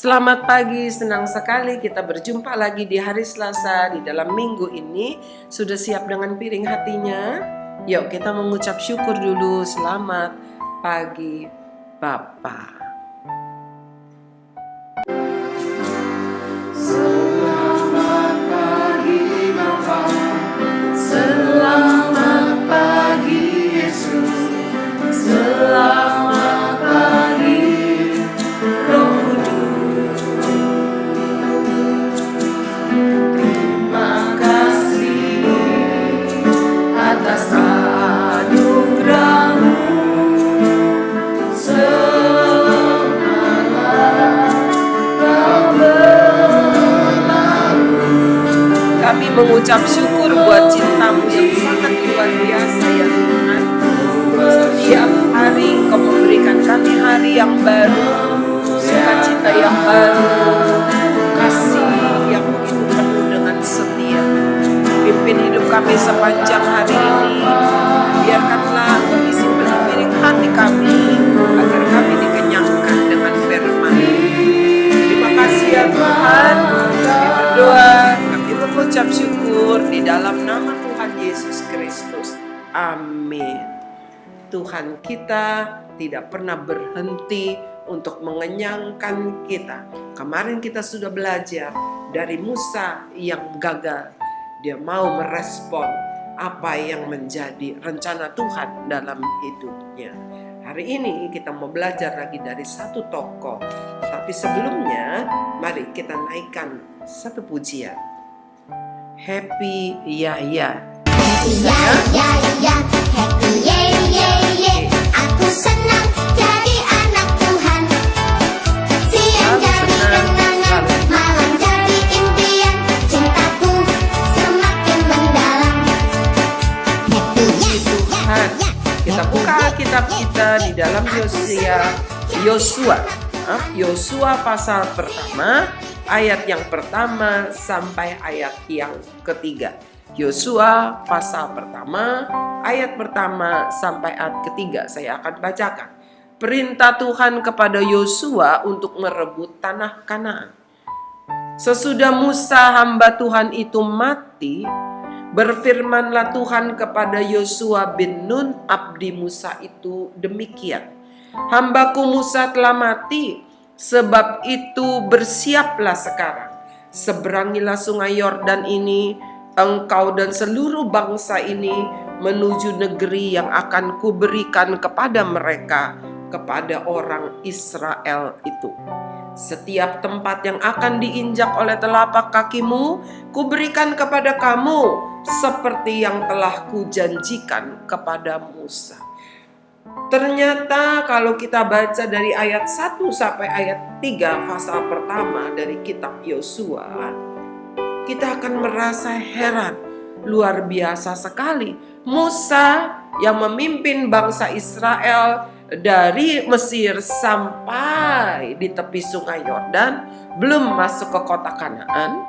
Selamat pagi, senang sekali kita berjumpa lagi di hari Selasa di dalam minggu ini. Sudah siap dengan piring hatinya? Yuk kita mengucap syukur dulu. Selamat pagi Bapa. Selamat pagi Bapa. Selamat pagi Yesus. Selamat pagi Roh Kudus. Terima kasih atas anugerah-Mu. Semalam Kau berlalu. Kami mengucap syukur buat cinta-Mu yang sangat luar biasa ya Tuhan. Setiap hari Kau memberikan kami hari yang baru, sukacita yang baru, kasih yang begitu penuh dengan setia. Pimpin hidup kami sepanjang hari ini. Biarkanlah Engkau isi piring hati kami agar kami dikenyangkan dengan firman. Terima kasih ya Tuhan. Kami berdoa, kami mengucap syukur di dalam nama Tuhan Yesus Kristus. Amin. Tuhan kita tidak pernah berhenti untuk mengenyangkan kita. Kemarin kita sudah belajar dari Musa yang gagal. Dia mau merespon apa yang menjadi rencana Tuhan dalam hidupnya. Hari ini kita mau belajar lagi dari satu tokoh. Tapi sebelumnya mari kita naikkan satu pujian. Happy ya ya. Ya ya ya, happy ye ye ye. Aku senang jadi anak Tuhan. Siang jadi kenangan, malam jadi impian. Cintaku semakin mendalam. Happy ya Tuhan. Kita buka Alkitab kita di dalam Yosua pasal pertama, ayat yang pertama sampai ayat yang ketiga. Yosua pasal pertama, ayat pertama sampai ayat ketiga. Saya akan bacakan. Perintah Tuhan kepada Yosua untuk merebut tanah Kanaan. Sesudah Musa hamba Tuhan itu mati, berfirmanlah Tuhan kepada Yosua bin Nun abdi Musa itu demikian. Hambaku Musa telah mati, sebab itu bersiaplah sekarang. Seberangilah sungai Yordan ini, engkau dan seluruh bangsa ini menuju negeri yang akan kuberikan kepada mereka, kepada orang Israel itu. Setiap tempat yang akan diinjak oleh telapak kakimu, kuberikan kepada kamu, seperti yang telah kujanjikan kepada Musa. Ternyata kalau kita baca dari ayat 1 sampai ayat 3 pasal pertama dari kitab Yosua, kita akan merasa heran, luar biasa sekali. Musa yang memimpin bangsa Israel dari Mesir sampai di tepi sungai Yordan, belum masuk ke kota Kanaan,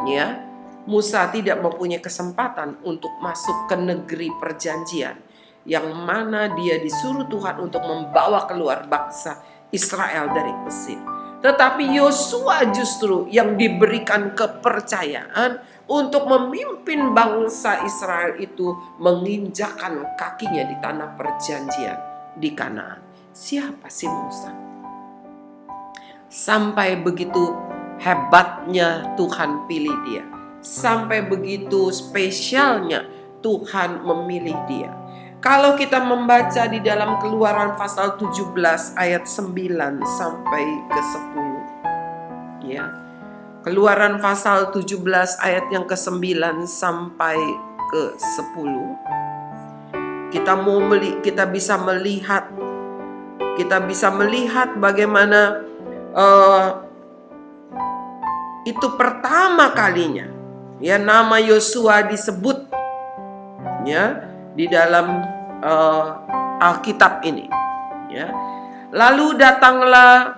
ya. Musa tidak mempunyai kesempatan untuk masuk ke negeri perjanjian, yang mana dia disuruh Tuhan untuk membawa keluar bangsa Israel dari Mesir. Tetapi Yosua justru yang diberikan kepercayaan untuk memimpin bangsa Israel itu menginjakkan kakinya di tanah perjanjian di Kanaan. Siapa sih Musa? Sampai begitu hebatnya Tuhan pilih dia. Sampai begitu spesialnya Tuhan memilih dia. Kalau kita membaca di dalam Keluaran pasal 17 ayat 9 sampai ke 10. Ya. Keluaran pasal 17 ayat yang ke-9 sampai ke 10. Kita bisa melihat bagaimana itu pertama kalinya ya nama Yosua disebut ya di dalam Alkitab ini, ya. Lalu datanglah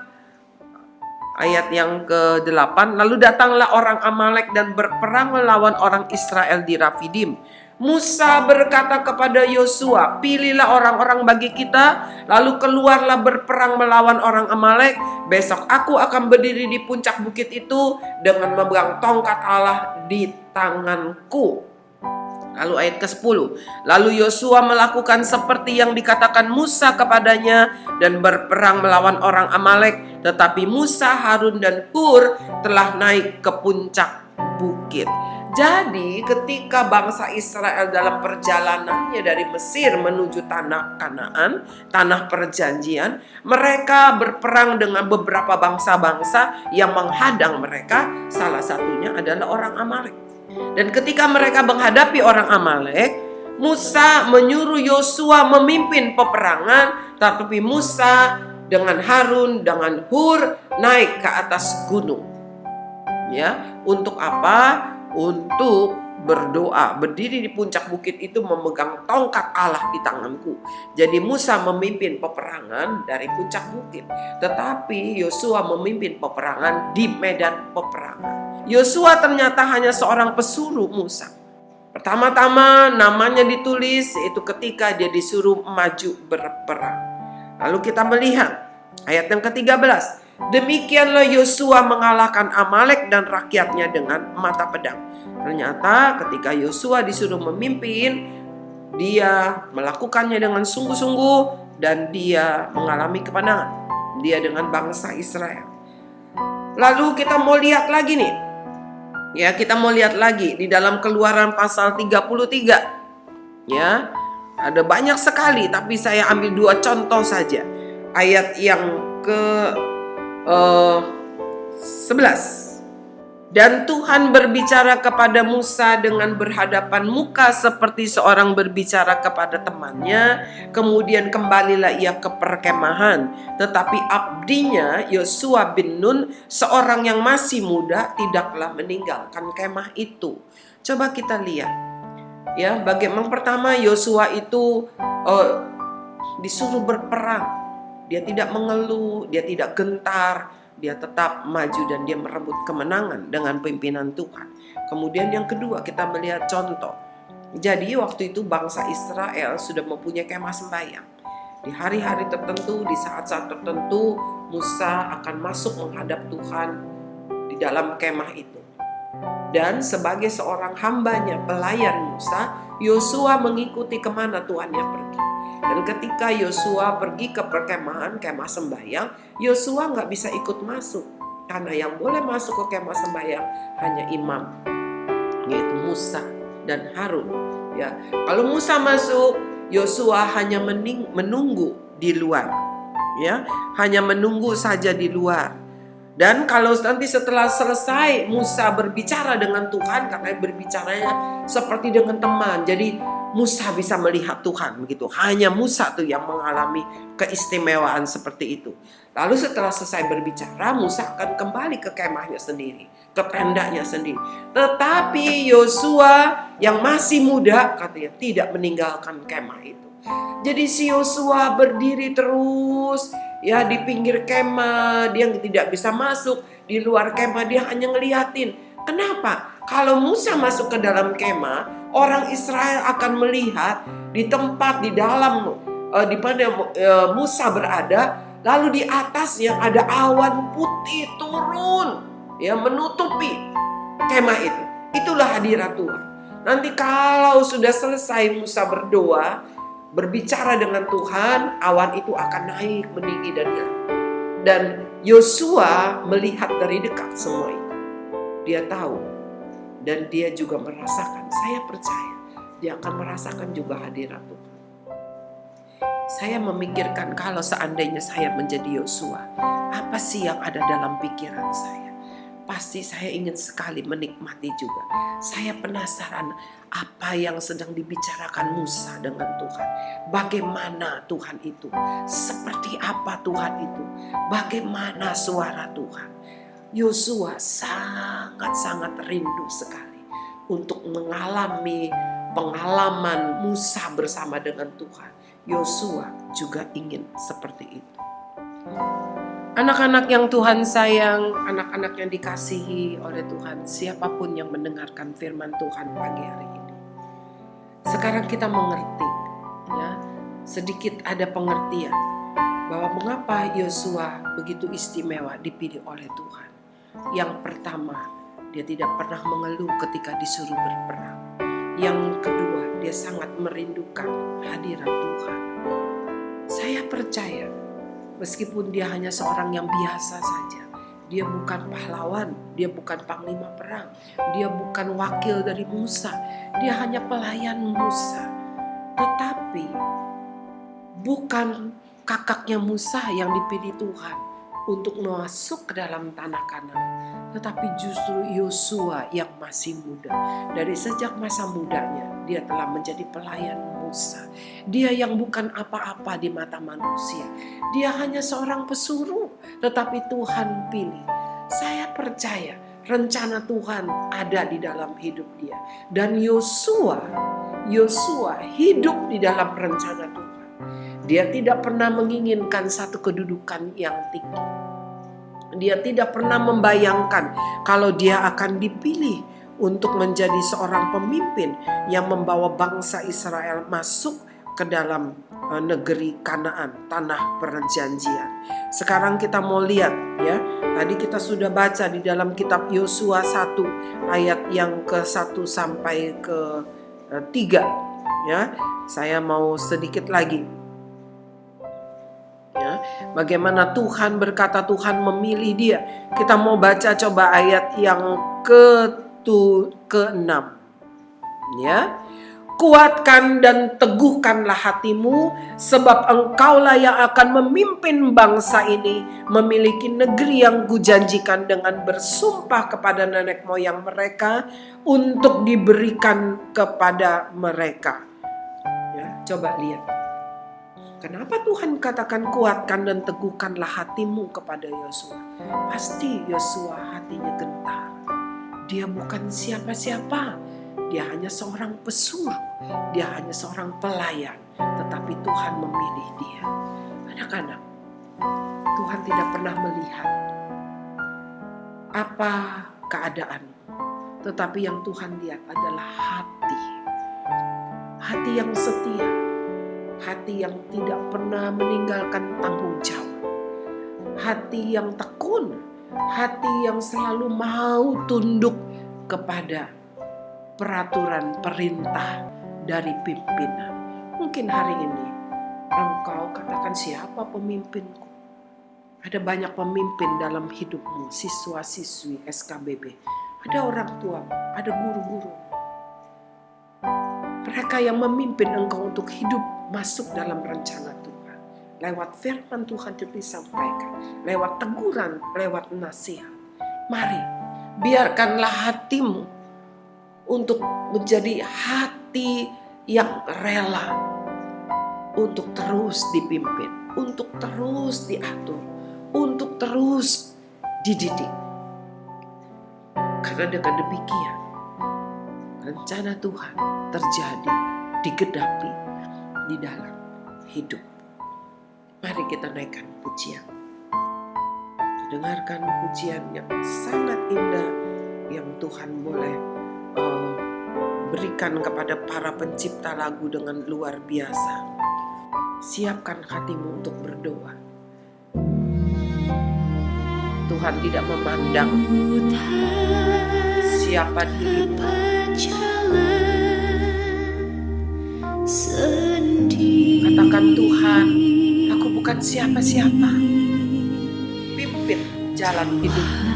ayat yang ke-8, lalu datanglah orang Amalek dan berperang melawan orang Israel di Rafidim. Musa berkata kepada Yosua, pilihlah orang-orang bagi kita, lalu keluarlah berperang melawan orang Amalek. Besok aku akan berdiri di puncak bukit itu dengan memegang tongkat Allah di tanganku. Lalu ayat ke-10, lalu Yosua melakukan seperti yang dikatakan Musa kepadanya dan berperang melawan orang Amalek. Tetapi Musa, Harun dan Hur telah naik ke puncak bukit. Jadi ketika bangsa Israel dalam perjalanannya dari Mesir menuju tanah Kanaan, tanah perjanjian, mereka berperang dengan beberapa bangsa-bangsa yang menghadang mereka. Salah satunya adalah orang Amalek. Dan ketika mereka menghadapi orang Amalek, Musa menyuruh Yosua memimpin peperangan, tetapi Musa dengan Harun, dengan Hur naik ke atas gunung. Ya, untuk apa? Untuk berdoa, berdiri di puncak bukit itu memegang tongkat Allah di tanganku. Jadi Musa memimpin peperangan dari puncak bukit, tetapi Yosua memimpin peperangan di medan peperangan. Yosua ternyata hanya seorang pesuruh Musa. Pertama-tama namanya ditulis yaitu ketika dia disuruh maju berperang. Lalu kita melihat ayat yang ke-13. Demikianlah Yosua mengalahkan Amalek dan rakyatnya dengan mata pedang. Ternyata ketika Yosua disuruh memimpin, dia melakukannya dengan sungguh-sungguh dan dia mengalami kemenangan. Dia dengan bangsa Israel. Lalu kita mau lihat lagi nih. Ya, kita mau lihat lagi di dalam Keluaran pasal 33. Ya, ada banyak sekali tapi saya ambil 2 contoh saja. Ayat yang ke-11. Dan Tuhan berbicara kepada Musa dengan berhadapan muka seperti seorang berbicara kepada temannya. Kemudian kembalilah ia ke perkemahan. Tetapi abdinya Yosua bin Nun, seorang yang masih muda, tidaklah meninggalkan kemah itu. Coba kita lihat. Ya, bagaimana pertama Yosua itu disuruh berperang. Dia tidak mengeluh, dia tidak gentar, dia tetap maju dan dia merebut kemenangan dengan pimpinan Tuhan. Kemudian yang kedua kita melihat contoh. Jadi waktu itu bangsa Israel sudah mempunyai kemah sembahyang. Di hari-hari tertentu, di saat-saat tertentu, Musa akan masuk menghadap Tuhan di dalam kemah itu. Dan sebagai seorang hambanya, pelayan Musa, Yosua mengikuti kemana Tuhannya pergi. Dan ketika Yosua pergi ke perkemahan, kemah sembahyang, Yosua nggak bisa ikut masuk. Karena yang boleh masuk ke kemah sembahyang hanya imam, yaitu Musa dan Harun. Ya, kalau Musa masuk, Yosua hanya menunggu di luar. Ya, hanya menunggu saja di luar. Dan kalau nanti setelah selesai Musa berbicara dengan Tuhan, katanya berbicaranya seperti dengan teman. Jadi Musa bisa melihat Tuhan begitu. Hanya Musa tuh yang mengalami keistimewaan seperti itu. Lalu setelah selesai berbicara, Musa akan kembali ke kemahnya sendiri, ke tendanya sendiri. Tetapi Yosua yang masih muda katanya tidak meninggalkan kemah itu. Jadi si Yosua berdiri terus ya di pinggir kemah, dia tidak bisa masuk di luar kemah, dia hanya ngeliatin. Kenapa? Kalau Musa masuk ke dalam kemah, orang Israel akan melihat di tempat di dalam di mana Musa berada, lalu di atasnya ada awan putih turun ya menutupi kemah itu. Itulah hadirat Tuhan. Nanti kalau sudah selesai Musa berdoa, berbicara dengan Tuhan, awan itu akan naik meninggi dan hilang. Dan Yosua melihat dari dekat semua itu. Dia tahu dan dia juga merasakan. Saya percaya dia akan merasakan juga hadirat Tuhan. Saya memikirkan kalau seandainya saya menjadi Yosua, apa sih yang ada dalam pikiran saya? Pasti saya ingin sekali menikmati juga. Saya penasaran apa yang sedang dibicarakan Musa dengan Tuhan. Bagaimana Tuhan itu? Seperti apa Tuhan itu? Bagaimana suara Tuhan? Yosua sangat-sangat rindu sekali untuk mengalami pengalaman Musa bersama dengan Tuhan. Yosua juga ingin seperti itu. Anak-anak yang Tuhan sayang, anak-anak yang dikasihi oleh Tuhan, siapapun yang mendengarkan firman Tuhan pagi hari ini, Sekarang kita mengerti, ya, sedikit ada pengertian bahwa mengapa Yosua begitu istimewa dipilih oleh Tuhan. Yang pertama, dia tidak pernah mengeluh ketika disuruh berperang. Yang kedua, dia sangat merindukan hadirat Tuhan. Saya percaya, meskipun dia hanya seorang yang biasa saja, dia bukan pahlawan, dia bukan panglima perang, dia bukan wakil dari Musa, dia hanya pelayan Musa. Tetapi bukan kakaknya Musa yang dipilih Tuhan untuk masuk ke dalam tanah Kanaan, tetapi justru Yosua yang masih muda. Dari sejak masa mudanya dia telah menjadi pelayan Musa. Dia yang bukan apa-apa di mata manusia, dia hanya seorang pesuruh, tetapi Tuhan pilih. Saya percaya rencana Tuhan ada di dalam hidup dia, dan Yosua hidup di dalam rencana Tuhan. Dia tidak pernah menginginkan satu kedudukan yang tinggi. Dia tidak pernah membayangkan kalau dia akan dipilih untuk menjadi seorang pemimpin yang membawa bangsa Israel masuk ke dalam negeri Kanaan, tanah perjanjian. Sekarang kita mau lihat, ya. Tadi kita sudah baca di dalam kitab Yosua 1 ayat yang ke-1 sampai ke-3, ya. Saya mau sedikit lagi. Ya, bagaimana Tuhan berkata Tuhan memilih dia. Kita mau baca coba ayat yang ke-6. Ya. Kuatkan dan teguhkanlah hatimu, sebab engkaulah yang akan memimpin bangsa ini memiliki negeri yang kujanjikan dengan bersumpah kepada nenek moyang mereka untuk diberikan kepada mereka. Ya, coba lihat. Kenapa Tuhan katakan kuatkan dan teguhkanlah hatimu kepada Yosua? Pasti Yosua hatinya gentar. Dia bukan siapa-siapa. Dia hanya seorang pesuruh. Dia hanya seorang pelayan. Tetapi Tuhan memilih dia. Anak-anak, Tuhan tidak pernah melihat apa keadaan. Tetapi yang Tuhan lihat adalah hati. Hati yang setia. Hati yang tidak pernah meninggalkan tanggung jawab. Hati yang tekun. Hati yang selalu mau tunduk kepada peraturan perintah dari pimpinan. Mungkin hari ini engkau katakan, siapa pemimpinku? Ada banyak pemimpin dalam hidupmu, siswa-siswi SKBB. Ada orang tua, ada guru-guru. Mereka yang memimpin engkau untuk hidup masuk dalam rencana Tuhan. Lewat firman Tuhan yang disampaikan, lewat teguran, lewat nasihat. Mari, biarkanlah hatimu untuk menjadi hati yang rela untuk terus dipimpin, untuk terus diatur, untuk terus dididik. Karena dengan demikian, rencana Tuhan terjadi, digenapi di dalam hidup. Mari kita naikkan pujian. Dengarkan pujian yang sangat indah yang Tuhan boleh berikan kepada para pencipta lagu dengan luar biasa. Siapkan hatimu untuk berdoa. Tuhan tidak memandang siapa dirimu. Katakan, Tuhan, aku bukan siapa-siapa. Pimpin jalan hidupku.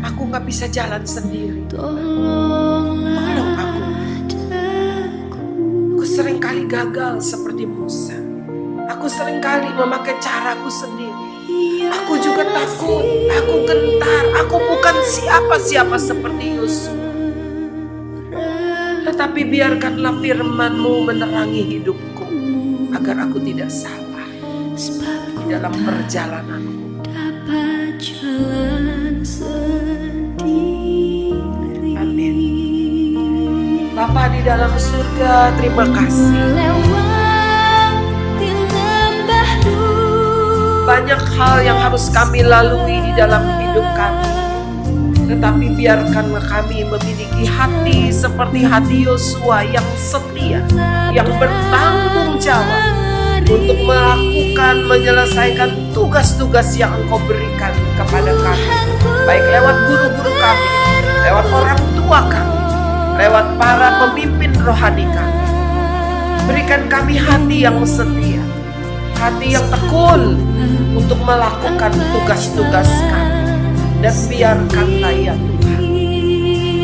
Aku gak bisa jalan sendiri. Tolong aku. Aku seringkali gagal seperti Musa. Aku seringkali memakai caraku sendiri. Aku juga takut, aku gentar, aku bukan siapa-siapa seperti Yosua. Tetapi biarkanlah firman-Mu menerangi hidupku, agar aku tidak salah di dalam perjalananku. Amin. Bapa di dalam surga, terima kasih. Banyak hal yang harus kami lalui di dalam hidup kami. tetapi biarkanlah kami memiliki hati seperti hati Yosua yang setia, yang bertanggung jawab untuk melakukan, menyelesaikan tugas-tugas yang Engkau berikan kepada kami, baik lewat guru-guru kami, lewat orang tua kami, lewat para pemimpin rohani kami. Berikan kami hati yang setia, hati yang tekun untuk melakukan tugas-tugas kami. Dan biarkanlah ya Tuhan,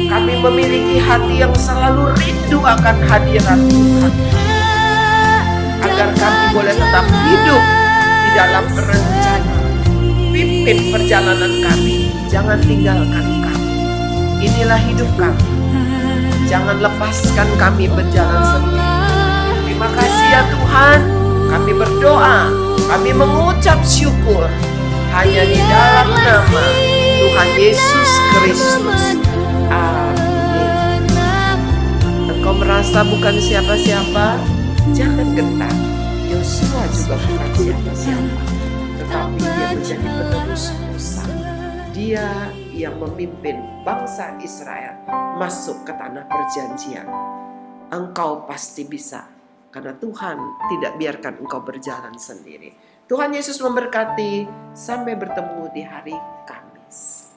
kami memiliki hati yang selalu rindu akan hadirat Tuhan, agar kami boleh tetap hidup di dalam rencana. Pimpin perjalanan kami, jangan tinggalkan kami. Inilah hidup kami, jangan lepaskan kami berjalan sendiri. Terima kasih ya Tuhan, kami berdoa, kami mengucap syukur hanya di dalam nama Tuhan Yesus Kristus. Amin. Engkau merasa bukan siapa-siapa, jangan gentar. Yosua juga bukan siapa-siapa, tetapi dia menjadi penerus Musa. Dia yang memimpin bangsa Israel masuk ke tanah perjanjian. Engkau pasti bisa, karena Tuhan tidak biarkan engkau berjalan sendiri. Tuhan Yesus memberkati. Sampai bertemu di hari Kamis.